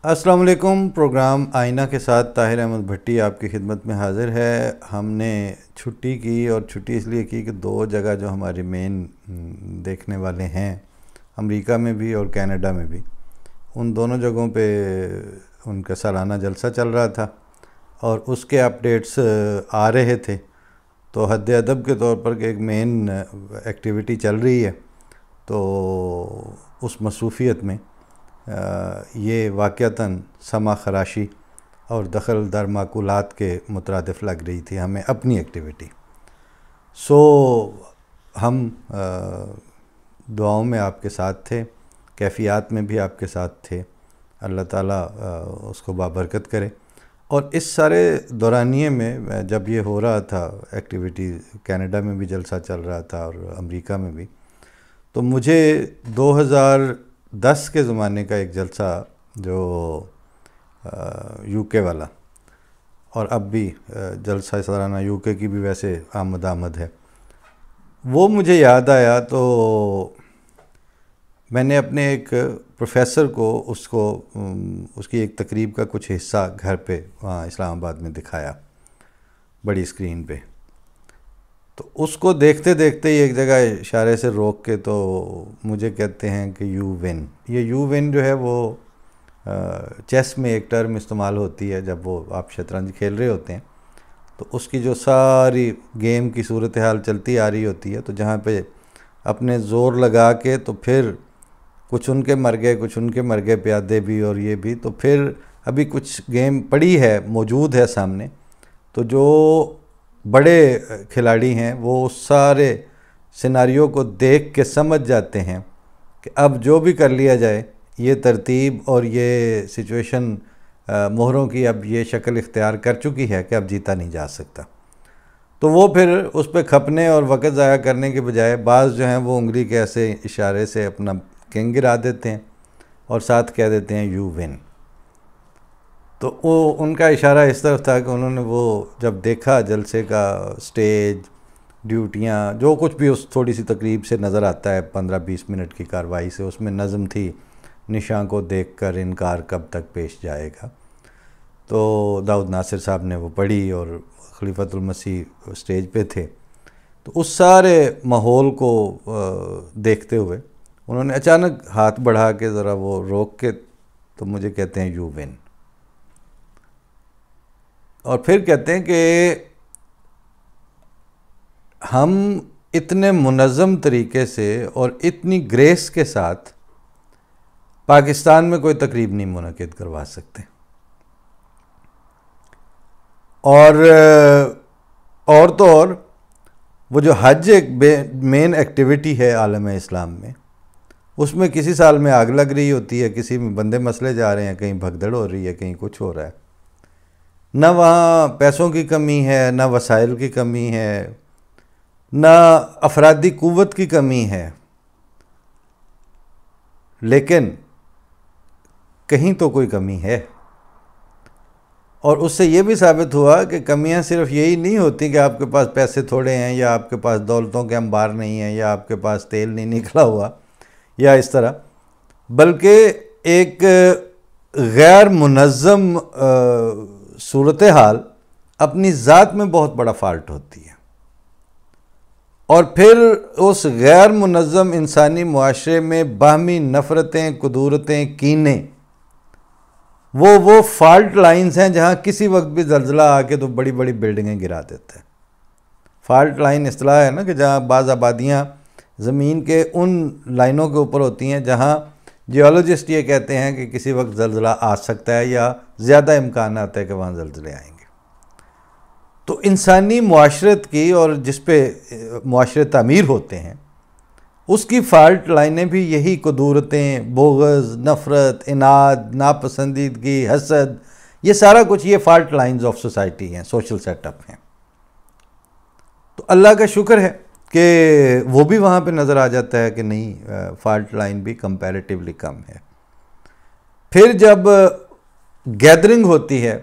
السلام علیکم۔ پروگرام آئینہ کے ساتھ طاہر احمد بھٹی آپ کی خدمت میں حاضر ہے۔ ہم نے چھٹی کی، اور چھٹی اس لیے کی کہ دو جگہ جو ہماری مین دیکھنے والے ہیں، امریکہ میں بھی اور کینیڈا میں بھی، ان دونوں جگہوں پہ ان کا سالانہ جلسہ چل رہا تھا اور اس کے اپڈیٹس آ رہے تھے۔ تو حد ادب کے طور پر کہ ایک مین ایکٹیویٹی چل رہی ہے، تو اس مصروفیت میں یہ واقعتاً سما خراشی اور دخل در معقولات کے مترادف لگ رہی تھی ہمیں اپنی ایکٹیویٹی۔ ہم دعاؤں میں آپ کے ساتھ تھے، کیفیات میں بھی آپ کے ساتھ تھے۔ اللہ تعالیٰ اس کو بابرکت کرے۔ اور اس سارے دورانیے میں جب یہ ہو رہا تھا ایکٹیویٹی، کینیڈا میں بھی جلسہ چل رہا تھا اور امریکہ میں بھی، تو مجھے 2010 کے زمانے کا ایک جلسہ جو یو کے والا، اور اب بھی جلسہ سالانہ یو کے کی بھی ویسے آمد ہے، وہ مجھے یاد آیا۔ تو میں نے اپنے ایک پروفیسر کو اس کی ایک تقریب کا کچھ حصہ گھر پہ وہاں اسلام آباد میں دکھایا بڑی اسکرین پہ۔ تو اس کو دیکھتے دیکھتے ہی ایک جگہ اشارے سے روک کے تو مجھے کہتے ہیں کہ یو ون۔ یہ یو ون جو ہے وہ چیس میں ایک ٹرم استعمال ہوتی ہے جب وہ آپ شطرنج کھیل رہے ہوتے ہیں، تو اس کی جو ساری گیم کی صورتحال چلتی آ رہی ہوتی ہے، تو جہاں پہ اپنے زور لگا کے تو پھر کچھ ان کے مر گئے، کچھ ان کے مر گئے، پیادے بھی اور یہ بھی، تو پھر ابھی کچھ گیم پڑی ہے، موجود ہے سامنے، تو جو بڑے کھلاڑی ہیں وہ سارے سیناریو کو دیکھ کے سمجھ جاتے ہیں کہ اب جو بھی کر لیا جائے، یہ ترتیب اور یہ سچویشن مہروں کی اب یہ شکل اختیار کر چکی ہے کہ اب جیتا نہیں جا سکتا۔ تو وہ پھر اس پہ کھپنے اور وقت ضائع کرنے کے بجائے بعض جو ہیں وہ انگلی کے ایسے اشارے سے اپنا کنگ گرا دیتے ہیں اور ساتھ کہہ دیتے ہیں یو ون۔ تو وہ ان کا اشارہ اس طرف تھا کہ انہوں نے وہ جب دیکھا جلسے کا اسٹیج، ڈیوٹیاں، جو کچھ بھی اس تھوڑی سی تقریب سے نظر آتا ہے 15-20 منٹ کی کارروائی سے، اس میں نظم تھی نشاں کو دیکھ کر انکار کب تک پیش جائے گا۔ تو داؤد ناصر صاحب نے وہ پڑھی اور خلیفۃ المسیح اسٹیج پہ تھے۔ تو اس سارے ماحول کو دیکھتے ہوئے انہوں نے اچانک ہاتھ بڑھا کے ذرا وہ روک کے تو مجھے کہتے ہیں یو ون، اور پھر کہتے ہیں کہ ہم اتنے منظم طریقے سے اور اتنی گریس کے ساتھ پاکستان میں کوئی تقریب نہیں منعقد کروا سکتے، اور تو اور وہ جو حج ایک مین ایکٹیویٹی ہے عالم اسلام میں، اس میں کسی سال میں آگ لگ رہی ہوتی ہے، کسی میں بندے مسلے جا رہے ہیں، کہیں بھگدڑ ہو رہی ہے، کہیں کچھ ہو رہا ہے۔ نہ وہاں پیسوں کی کمی ہے، نہ وسائل کی کمی ہے، نہ افرادی قوت کی کمی ہے، لیکن کہیں تو کوئی کمی ہے۔ اور اس سے یہ بھی ثابت ہوا کہ کمیاں صرف یہی نہیں ہوتی کہ آپ کے پاس پیسے تھوڑے ہیں، یا آپ کے پاس دولتوں کے انبار نہیں ہیں، یا آپ کے پاس تیل نہیں نکلا ہوا، یا اس طرح، بلکہ ایک غیر منظم صورتحال اپنی ذات میں بہت بڑا فالٹ ہوتی ہے۔ اور پھر اس غیر منظم انسانی معاشرے میں باہمی نفرتیں، کدورتیں، کینے، وہ فالٹ لائنز ہیں جہاں کسی وقت بھی زلزلہ آ کے تو بڑی بڑی بلڈنگیں گرا دیتا ہے۔ فالٹ لائن اصطلاح ہے نا کہ جہاں بعض آبادیاں زمین کے ان لائنوں کے اوپر ہوتی ہیں جہاں جیولوجسٹ یہ کہتے ہیں کہ کسی وقت زلزلہ آ سکتا ہے یا زیادہ امکانات ہے کہ وہاں زلزلے آئیں گے۔ تو انسانی معاشرت کی، اور جس پہ معاشرے تعمیر ہوتے ہیں، اس کی فالٹ لائنیں بھی یہی کدورتیں، بغض، نفرت، عناد، ناپسندیدگی، حسد، یہ سارا کچھ یہ فالٹ لائنز آف سوسائٹی ہیں، سوشل سیٹ اپ ہیں۔ تو اللہ کا شکر ہے کہ وہ بھی وہاں پہ نظر آ جاتا ہے کہ نہیں، فالٹ لائن بھی کمپیریٹیولی کم ہے۔ پھر جب گیدرنگ ہوتی ہے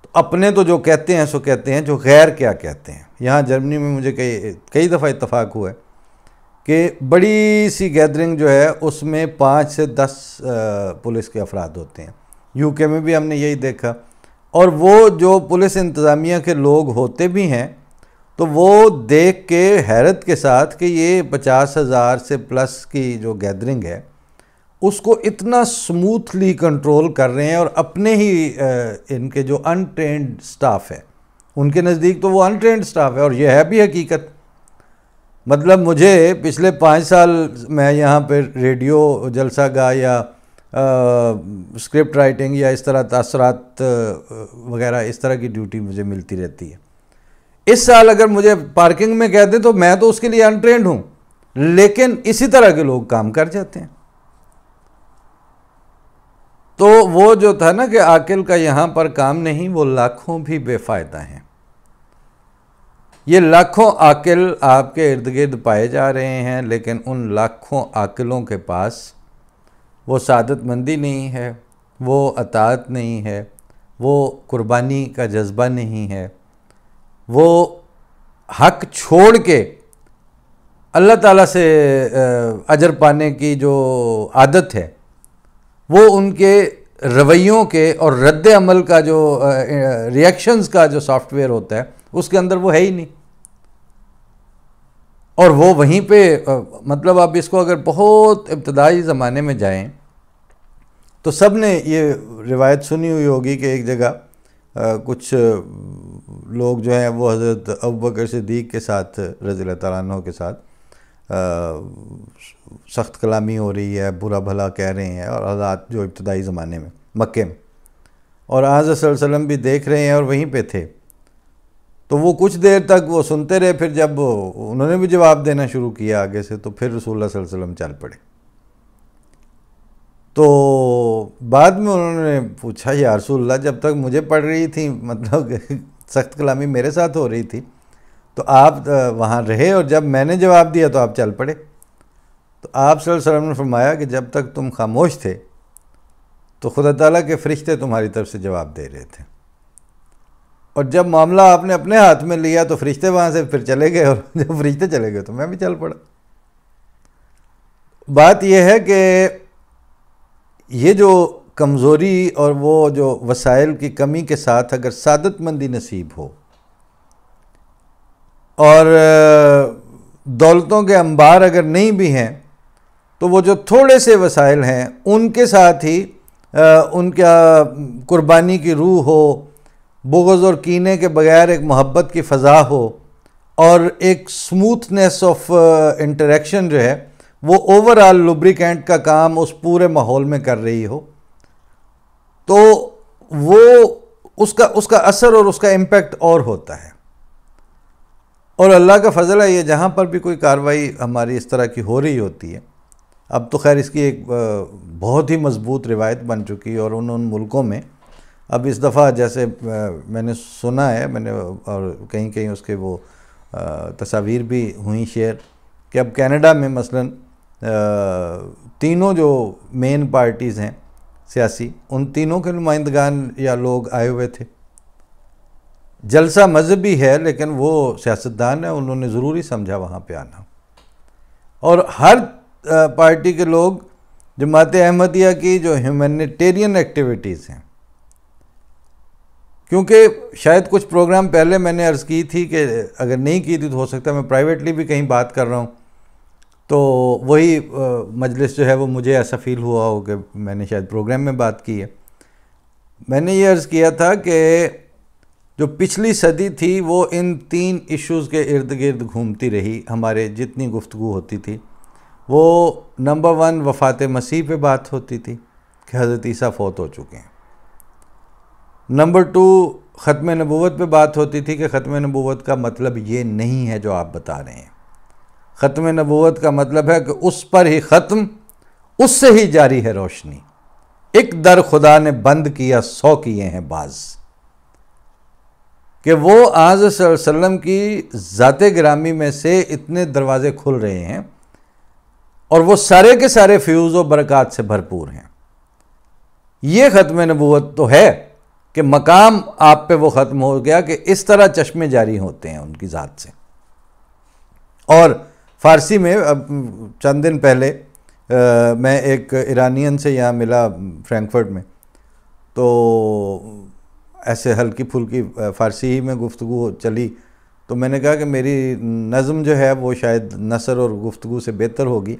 تو اپنے تو جو کہتے ہیں سو کہتے ہیں، جو غیر کیا کہتے ہیں۔ یہاں جرمنی میں مجھے کئی دفعہ اتفاق ہوا ہے کہ بڑی سی گیدرنگ جو ہے اس میں 5 سے 10 پولیس کے افراد ہوتے ہیں، یو کے میں بھی ہم نے یہی دیکھا. اور وہ جو پولیس انتظامیہ کے لوگ ہوتے بھی ہیں تو وہ دیکھ کے حیرت کے ساتھ کہ یہ 50,000 سے پلس کی جو گیدرنگ ہے اس کو اتنا سموتھلی کنٹرول کر رہے ہیں, اور اپنے ہی ان کے جو انٹرینڈ سٹاف ہے ان کے نزدیک تو وہ انٹرینڈ سٹاف ہے, اور یہ ہے بھی حقیقت. مطلب مجھے پچھلے 5 سال میں یہاں پہ ریڈیو جلسہ گاہ یا اسکرپٹ رائٹنگ یا اس طرح تاثرات وغیرہ اس طرح کی ڈیوٹی مجھے ملتی رہتی ہے. اس سال اگر مجھے پارکنگ میں کہہ دیں تو میں تو اس کے لیے انٹرینڈ ہوں, لیکن اسی طرح کے لوگ کام کر جاتے ہیں. تو وہ جو تھا نا کہ عاقل کا یہاں پر کام نہیں, وہ لاکھوں بھی بے فائدہ ہیں. یہ لاکھوں عاقل آپ کے ارد گرد پائے جا رہے ہیں, لیکن ان لاکھوں عاقلوں کے پاس وہ سعادت مندی نہیں ہے, وہ اطاعت نہیں ہے, وہ قربانی کا جذبہ نہیں ہے, وہ حق چھوڑ کے اللہ تعالیٰ سے اجر پانے کی جو عادت ہے وہ ان کے رویوں کے اور رد عمل کا جو ریئیکشنز کا جو سافٹ ویئر ہوتا ہے اس کے اندر وہ ہے ہی نہیں. اور وہ وہیں پہ مطلب آپ اس کو اگر بہت ابتدائی زمانے میں جائیں تو سب نے یہ روایت سنی ہوئی ہوگی کہ ایک جگہ کچھ لوگ جو ہیں وہ حضرت ابوبکر صدیق کے ساتھ رضی اللہ تعالیٰ عنہ کے ساتھ سخت کلامی ہو رہی ہے, برا بھلا کہہ رہے ہیں, اور حالات جو ابتدائی زمانے میں مکے میں, اور حضرت صلی اللہ علیہ وسلم بھی دیکھ رہے ہیں اور وہیں پہ تھے. تو وہ کچھ دیر تک وہ سنتے رہے, پھر جب انہوں نے بھی جواب دینا شروع کیا آگے سے تو پھر رسول اللہ صلی اللہ علیہ وسلم چل پڑے. تو بعد میں انہوں نے پوچھا یا رسول اللہ جب تک مجھے پڑھ رہی تھی مطلب سخت کلامی میرے ساتھ ہو رہی تھی تو آپ وہاں رہے, اور جب میں نے جواب دیا تو آپ چل پڑے. تو آپ صلی اللہ علیہ وسلم نے فرمایا کہ جب تک تم خاموش تھے تو خدا تعالیٰ کے فرشتے تمہاری طرف سے جواب دے رہے تھے, اور جب معاملہ آپ نے اپنے ہاتھ میں لیا تو فرشتے وہاں سے پھر چلے گئے, اور جب فرشتے چلے گئے تو میں بھی چل پڑا. بات یہ ہے کہ یہ جو کمزوری اور وہ جو وسائل کی کمی کے ساتھ اگر سعادت مندی نصیب ہو اور دولتوں کے انبار اگر نہیں بھی ہیں تو وہ جو تھوڑے سے وسائل ہیں ان کے ساتھ ہی ان کا قربانی کی روح ہو, بغض اور کینے کے بغیر ایک محبت کی فضا ہو, اور ایک سموتھنیس آف انٹریکشن جو ہے وہ اوورآل لوبریکینٹ کا کام اس پورے ماحول میں کر رہی ہو, تو وہ اس کا اثر اور اس کا امپیکٹ اور ہوتا ہے. اور اللہ کا فضل ہے یہ جہاں پر بھی کوئی کارروائی ہماری اس طرح کی ہو رہی ہوتی ہے, اب تو خیر اس کی ایک بہت ہی مضبوط روایت بن چکی ہے, اور ان ملکوں میں اب اس دفعہ جیسے میں نے سنا ہے, میں نے اور کہیں کہیں اس کے وہ تصاویر بھی ہوئیں شیئر, کہ اب کینیڈا میں مثلاً تینوں جو مین پارٹیز ہیں سیاسی, ان تینوں کے نمائندگان یا لوگ آئے ہوئے تھے. جلسہ مذہبی ہے لیکن وہ سیاستدان ہیں, انہوں نے ضروری سمجھا وہاں پہ آنا, اور ہر پارٹی کے لوگ جماعت احمدیہ کی جو ہیومینیٹیرین ایکٹیویٹیز ہیں, کیونکہ شاید کچھ پروگرام پہلے میں نے عرض کی تھی کہ اگر نہیں کی تھی تو ہو سکتا ہے میں پرائیویٹلی بھی کہیں بات کر رہا ہوں تو وہی مجلس جو ہے وہ مجھے ایسا فیل ہوا ہو کہ میں نے شاید پروگرام میں بات کی ہے. میں نے یہ عرض کیا تھا کہ جو پچھلی صدی تھی وہ ان 3 ایشوز کے ارد گرد گھومتی رہی. ہمارے جتنی گفتگو ہوتی تھی وہ نمبر 1 وفات مسیح پہ بات ہوتی تھی کہ حضرت عیسیٰ فوت ہو چکے ہیں. نمبر 2 ختم نبوت پہ بات ہوتی تھی کہ ختم نبوت کا مطلب یہ نہیں ہے جو آپ بتا رہے ہیں. ختم نبوت کا مطلب ہے کہ اس پر ہی ختم, اس سے ہی جاری ہے روشنی. ایک در خدا نے بند کیا 100 کیے ہیں باز, کہ وہ آج صلی اللہ علیہ وسلم کی ذات گرامی میں سے اتنے دروازے کھل رہے ہیں اور وہ سارے کے سارے فیوز و برکات سے بھرپور ہیں. یہ ختم نبوت تو ہے کہ مقام آپ پہ وہ ختم ہو گیا کہ اس طرح چشمے جاری ہوتے ہیں ان کی ذات سے. اور فارسی میں اب چند دن پہلے میں ایک ایرانین سے یہاں ملا فرینکفرٹ میں, تو ایسے ہلکی پھلکی فارسی ہی میں گفتگو چلی، تو میں نے کہا کہ میری نظم جو ہے وہ شاید نثر اور گفتگو سے بہتر ہوگی،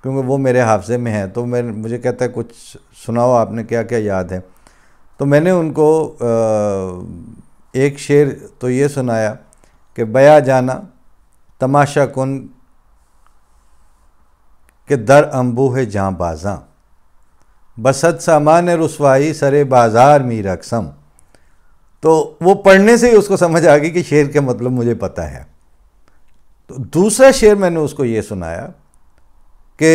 کیونکہ وہ میرے حافظے میں ہے۔ تو مجھے کہتا ہے کچھ سناؤ آپ نے کیا کیا یاد ہے۔ تو میں نے ان کو ایک شعر تو یہ سنایا کہ بیا جانا تماشا کن کہ در انبوہ جاں بازاں، بسد سامان رسوائی سرے بازار می رقصم۔ تو وہ پڑھنے سے ہی اس کو سمجھ آ گئی کہ شعر کا مطلب مجھے پتہ ہے۔ تو دوسرا شعر میں نے اس کو یہ سنایا کہ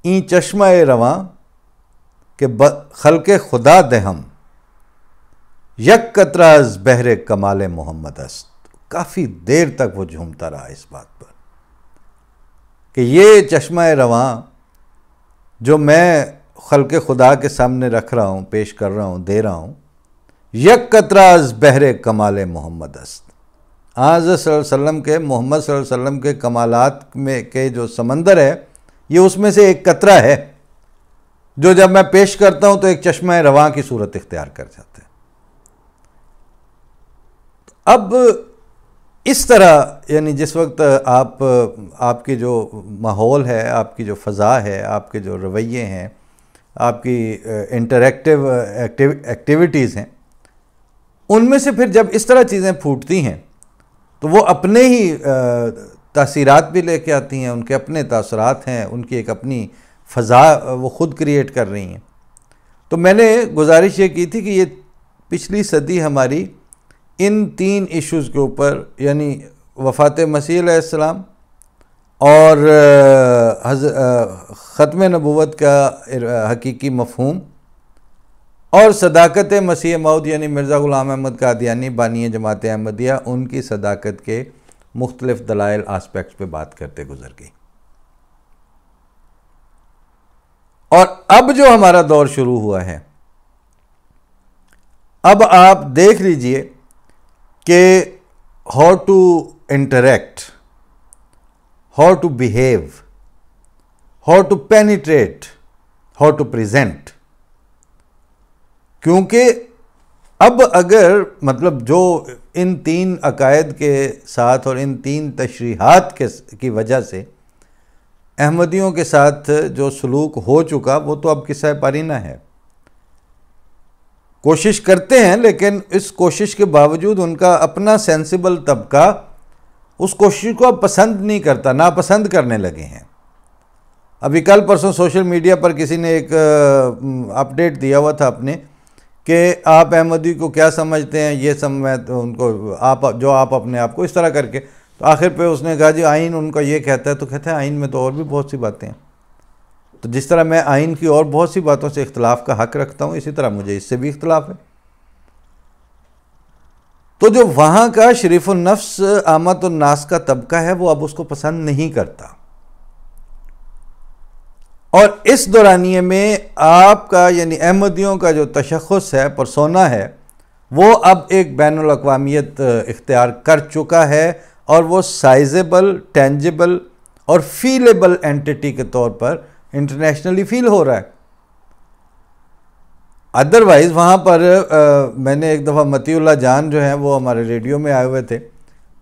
این چشمہ رواں کہ خلق خدا دہم، یک قطرہ از بحر کمال محمد است۔ کافی دیر تک وہ جھومتا رہا اس بات پر کہ یہ چشمہ رواں جو میں خلق خدا کے سامنے رکھ رہا ہوں، پیش کر رہا ہوں، دے رہا ہوں، یک قطرہ از بحر کمال محمد است۔ حضرت صلی اللہ علیہ وسلم کے، محمد صلی اللہ علیہ وسلم کے کمالات میں کے جو سمندر ہے، یہ اس میں سے ایک قطرہ ہے جو جب میں پیش کرتا ہوں تو ایک چشمہ رواں کی صورت اختیار کر جاتا ہے۔ اب اس طرح یعنی جس وقت آپ کی جو ماحول ہے، آپ کی جو فضا ہے، آپ کے جو رویے ہیں، آپ کی انٹریکٹیو ایکٹیویٹیز ہیں، ان میں سے پھر جب اس طرح چیزیں پھوٹتی ہیں تو وہ اپنے ہی تاثیرات بھی لے کے آتی ہیں، ان کے اپنے تاثرات ہیں، ان کی ایک اپنی فضا وہ خود کریٹ کر رہی ہیں۔ تو میں نے گزارش یہ کی تھی کہ یہ پچھلی صدی ہماری ان تین ایشوز کے اوپر، یعنی وفات مسیح علیہ السلام اور ختم نبوت کا حقیقی مفہوم اور صداقت مسیح موعود یعنی مرزا غلام احمد قادیانی بانی جماعت احمدیہ، ان کی صداقت کے مختلف دلائل آسپیکٹس پہ بات کرتے گزر گئی۔ اور اب جو ہمارا دور شروع ہوا ہے، اب آپ دیکھ لیجئے کہ how to interact, how to behave, how to penetrate, how to present. کیونکہ اب اگر مطلب جو ان تین عقائد کے ساتھ اور ان تین تشریحات کی وجہ سے احمدیوں کے ساتھ جو سلوک ہو چکا، وہ تو اب قصہ پارینہ ہے۔ کوشش کرتے ہیں، لیکن اس کوشش کے باوجود ان کا اپنا سینسیبل طبقہ اس کوشش کو اب پسند نہیں کرتا، ناپسند کرنے لگے ہیں۔ ابھی کل پرسوں سوشل میڈیا پر کسی نے ایک اپڈیٹ دیا ہوا تھا اپنے کہ آپ احمدی کو کیا سمجھتے ہیں، یہ ان کو آپ اپنے آپ کو اس طرح کر کے، تو آخر پہ اس نے کہا جی آئین ان کا یہ کہتا ہے، تو کہتے ہیں آئین میں تو اور بھی بہت سی باتیں ہیں۔ تو جس طرح میں آئین کی اور بہت سی باتوں سے اختلاف کا حق رکھتا ہوں، اسی طرح مجھے اس سے بھی اختلاف ہے۔ تو جو وہاں کا شریف النفس عامت الناس کا طبقہ ہے، وہ اب اس کو پسند نہیں کرتا۔ اور اس دورانیے میں آپ کا یعنی احمدیوں کا جو تشخص ہے، پرسونا ہے، وہ اب ایک بین الاقوامیت اختیار کر چکا ہے، اور وہ سائزیبل، ٹینجیبل اور فیلیبل اینٹیٹی کے طور پر انٹرنیشنلی فیل ہو رہا ہے۔ ادروائز وہاں پر میں نے ایک دفعہ متی اللہ جان جو ہیں وہ ہمارے ریڈیو میں آئے ہوئے تھے،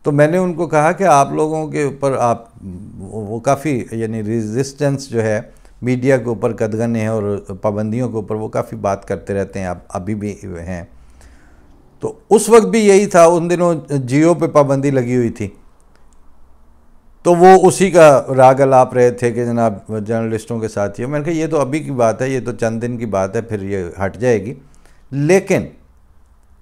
تو میں نے ان کو کہا کہ آپ لوگوں کے اوپر وہ کافی یعنی ریزسٹنس جو ہے میڈیا کے اوپر قدغن ہے اور پابندیوں کے اوپر وہ کافی بات کرتے رہتے ہیں، ابھی بھی ہیں۔ تو اس وقت بھی یہی تھا، ان دنوں جیو پہ پابندی لگی ہوئی تھی، تو وہ اسی کا راگ الاپ رہے تھے کہ جناب جرنلسٹوں کے ساتھ میں نے کہا یہ تو ابھی کی بات ہے، یہ تو چند دن کی بات ہے، پھر یہ ہٹ جائے گی۔ لیکن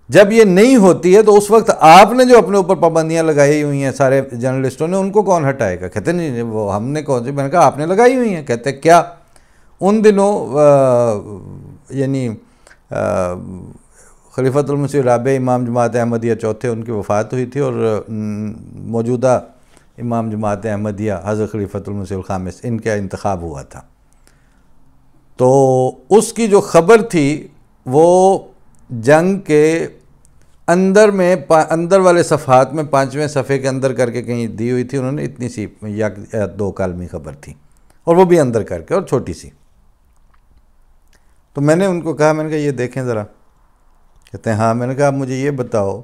جب یہ نہیں ہوتی ہے تو اس وقت آپ نے جو اپنے اوپر پابندیاں لگائی ہوئی ہیں سارے جرنلسٹوں نے، ان کو کون ہٹائے گا؟ کہتے نہیں وہ ہم نے کون سی، میں نے کہا آپ نے لگائی ہوئی ہیں۔ کہتے کیا؟ ان دنوں یعنی خلیفۃ المسیح رابع امام جماعت احمدیہ چوتھے، ان کی وفات ہوئی تھی، اور موجودہ امام جماعت احمدیہ حضرت خلیفۃ المسیح الخامس، ان کا انتخاب ہوا تھا۔ تو اس کی جو خبر تھی وہ جنگ کے اندر میں، اندر والے صفحات میں 5ویں صفحے کے اندر کر کے کہیں دی ہوئی تھی، انہوں نے اتنی سی یا 2 کالمی خبر تھی، اور وہ بھی اندر کر کے اور چھوٹی سی۔ تو میں نے ان کو کہا، میں نے کہا یہ دیکھیں ذرا. کہتے ہیں ہاں. میں نے کہا آپ مجھے یہ بتاؤ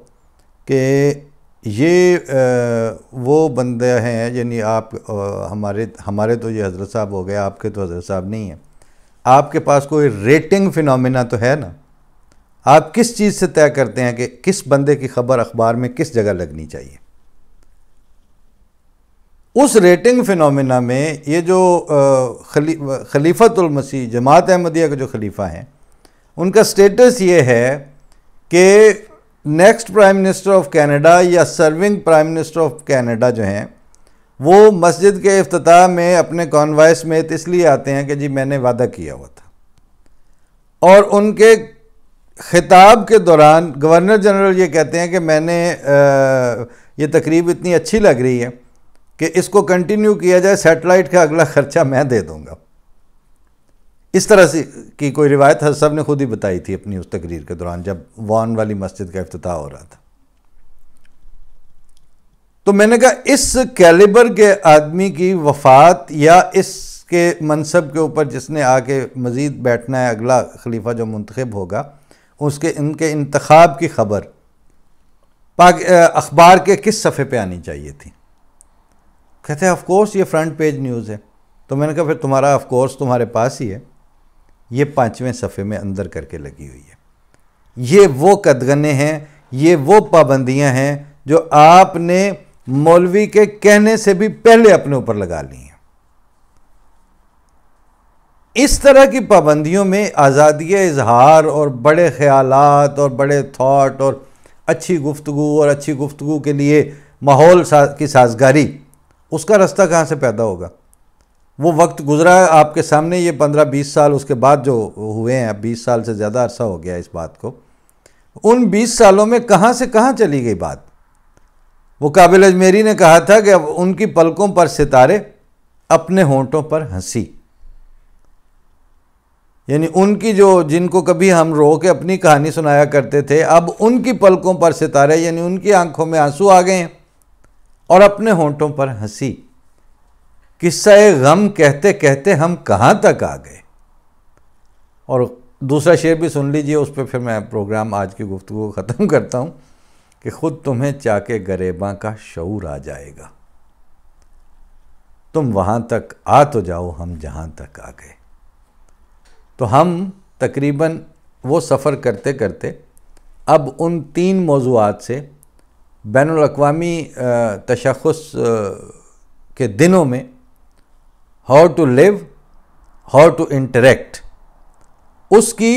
کہ یہ وہ بندے ہیں، یعنی آپ ہمارے تو یہ حضرت صاحب ہو گئے، آپ کے تو حضرت صاحب نہیں ہیں. آپ کے پاس کوئی ریٹنگ فینومینا تو ہے نا. آپ کس چیز سے طے کرتے ہیں کہ کس بندے کی خبر اخبار میں کس جگہ لگنی چاہیے؟ اس ریٹنگ فینومینا میں یہ جو خلیفۃ المسیح جماعت احمدیہ کے جو خلیفہ ہیں، ان کا سٹیٹس یہ ہے کہ next prime minister of Canada یا serving prime minister of Canada جو ہیں، وہ مسجد کے افتتاح میں اپنے کانوائے سمیت اس لیے آتے ہیں کہ جی میں نے وعدہ کیا ہوا تھا. اور ان کے خطاب کے دوران گورنر جنرل یہ کہتے ہیں کہ میں نے یہ تقریب اتنی اچھی لگ رہی ہے کہ اس کو کنٹینیو کیا جائے، سیٹلائٹ کا اگلا خرچہ میں دے دوں گا. اس طرح سے کی کوئی روایت حضرت صاحب نے خود ہی بتائی تھی اپنی اس تقریر کے دوران جب وان والی مسجد کا افتتاح ہو رہا تھا. تو میں نے کہا اس کیلیبر کے آدمی کی وفات یا اس کے منصب کے اوپر جس نے آ کے مزید بیٹھنا ہے، اگلا خلیفہ جو منتخب ہوگا، ان کے انتخاب کی خبر اخبار کے کس صفحے پہ آنی چاہیے تھی؟ کہتے ہیں آف کورس یہ فرنٹ پیج نیوز ہے. تو میں نے کہا پھر تمہارا آف کورس تمہارے پاس ہی ہے، یہ 5ویں صفحے میں اندر کر کے لگی ہوئی ہے. یہ وہ قدغنے ہیں، یہ وہ پابندیاں ہیں جو آپ نے مولوی کے کہنے سے بھی پہلے اپنے اوپر لگا لی ہیں. اس طرح کی پابندیوں میں آزادی اظہار اور بڑے خیالات اور بڑے تھاٹ اور اچھی گفتگو اور اچھی گفتگو کے لیے ماحول کی سازگاری، اس کا رستہ کہاں سے پیدا ہوگا؟ وہ وقت گزرا ہے آپ کے سامنے، یہ 15-20 سال اس کے بعد جو ہوئے ہیں، 20 سال سے زیادہ عرصہ ہو گیا اس بات کو. ان 20 سالوں میں کہاں سے کہاں چلی گئی بات. وہ قابل اجمیری نے کہا تھا کہ اب ان کی پلکوں پر ستارے، اپنے ہونٹوں پر ہنسی. یعنی ان کی جن کو کبھی ہم رو کے اپنی کہانی سنایا کرتے تھے، اب ان کی پلکوں پر ستارے، یعنی ان کی آنکھوں میں آنسو آ گئے ہیں اور اپنے ہونٹوں پر ہنسی. قصہ غم کہتے کہتے ہم کہاں تک آ گئے. اور دوسرا شعر بھی سن لیجئے، اس پہ پھر میں پروگرام آج کی گفتگو کو ختم کرتا ہوں کہ خود تمہیں چاہ کے گریباں کا شعور آ جائے گا، تم وہاں تک آ تو جاؤ ہم جہاں تک آ گئے. تو ہم تقریباً وہ سفر کرتے کرتے اب ان 3 موضوعات سے بین الاقوامی تشخص کے دنوں میں how to live, how to interact, اس کی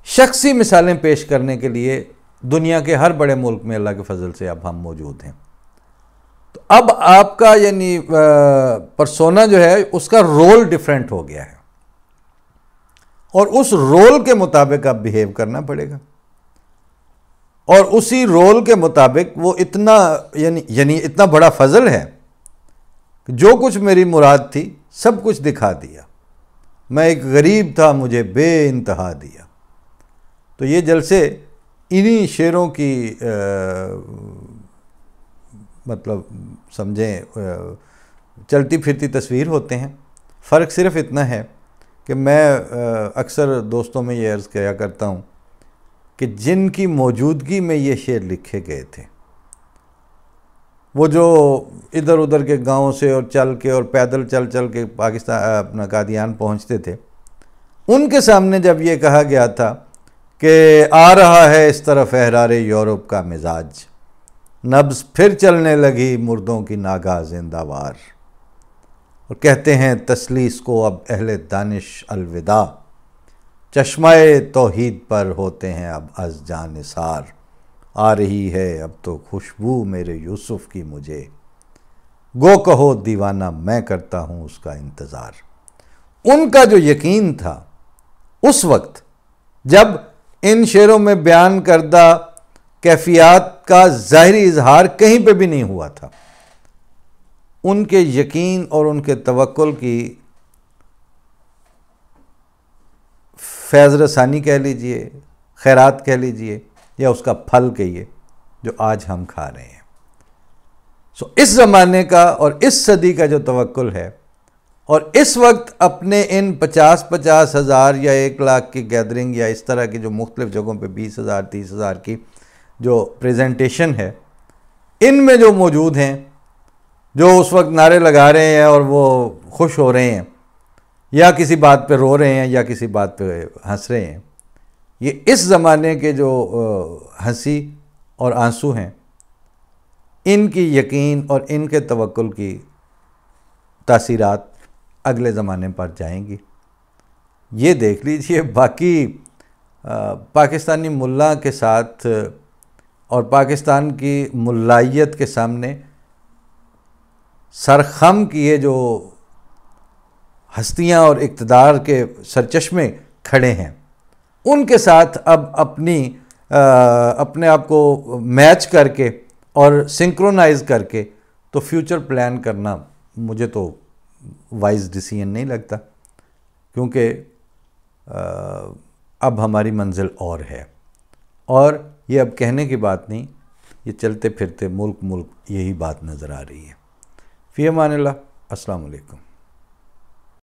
شخصی مثالیں پیش کرنے کے لیے دنیا کے ہر بڑے ملک میں اللہ کے فضل سے اب ہم موجود ہیں. تو اب آپ کا یعنی پرسونا جو ہے اس کا رول ڈیفرنٹ ہو گیا ہے، اور اس رول کے مطابق اب بیہیو کرنا پڑے گا. اور اسی رول کے مطابق وہ اتنا یعنی اتنا بڑا فضل ہے کہ جو کچھ میری مراد تھی سب کچھ دکھا دیا. میں ایک غریب تھا مجھے بے انتہا دیا. تو یہ جلسے انہی شعروں کی مطلب سمجھیں چلتی پھرتی تصویر ہوتے ہیں. فرق صرف اتنا ہے کہ میں اکثر دوستوں میں یہ عرض کیا کرتا ہوں کہ جن کی موجودگی میں یہ شعر لکھے گئے تھے، وہ جو ادھر ادھر کے گاؤں سے اور چل کے اور پیدل چل کے پاکستان اپنا قادیان پہنچتے تھے، ان کے سامنے جب یہ کہا گیا تھا کہ آ رہا ہے اس طرف احرار یورپ کا مزاج، نبض پھر چلنے لگی مردوں کی ناگاہ زندہ وار، اور کہتے ہیں تسلیس کو اب اہل دانش الوداع، چشمہ توحید پر ہوتے ہیں اب از جان نثار، آ رہی ہے اب تو خوشبو میرے یوسف کی مجھے، گو کہو دیوانہ میں کرتا ہوں اس کا انتظار. ان کا جو یقین تھا اس وقت جب ان شعروں میں بیان کردہ کیفیات کا ظاہری اظہار کہیں پہ بھی نہیں ہوا تھا، ان کے یقین اور ان کے توکل کی فیض رسانی کہہ لیجئے، خیرات کہہ لیجئے، یا اس کا پھل کہیے جو آج ہم کھا رہے ہیں. اس زمانے کا اور اس صدی کا جو توکل ہے اور اس وقت اپنے ان 50 ہزار یا 1 لاکھ کی گیدرنگ یا اس طرح کی جو مختلف جگہوں پہ 20,000 30,000 کی جو پریزنٹیشن ہے، ان میں جو موجود ہیں، جو اس وقت نعرے لگا رہے ہیں اور وہ خوش ہو رہے ہیں یا کسی بات پہ رو رہے ہیں یا کسی بات پہ ہنس رہے ہیں، یہ اس زمانے کے جو ہنسی اور آنسو ہیں، ان کی یقین اور ان کے توکل کی تاثیرات اگلے زمانے پر جائیں گی۔ یہ دیکھ لیجئے، باقی پاکستانی ملا کے ساتھ اور پاکستان کی ملائیت کے سامنے سرخم کیے جو ہستیاں اور اقتدار کے سرچشمے کھڑے ہیں، ان کے ساتھ اب اپنے آپ کو میچ کر کے اور سنکرونائز کر کے تو فیوچر پلان کرنا مجھے تو وائز ڈیسیژن نہیں لگتا، کیونکہ اب ہماری منزل اور ہے، اور یہ اب کہنے کی بات نہیں، یہ چلتے پھرتے ملک یہی بات نظر آ رہی ہے۔ فی امان اللہ، السلام علیکم۔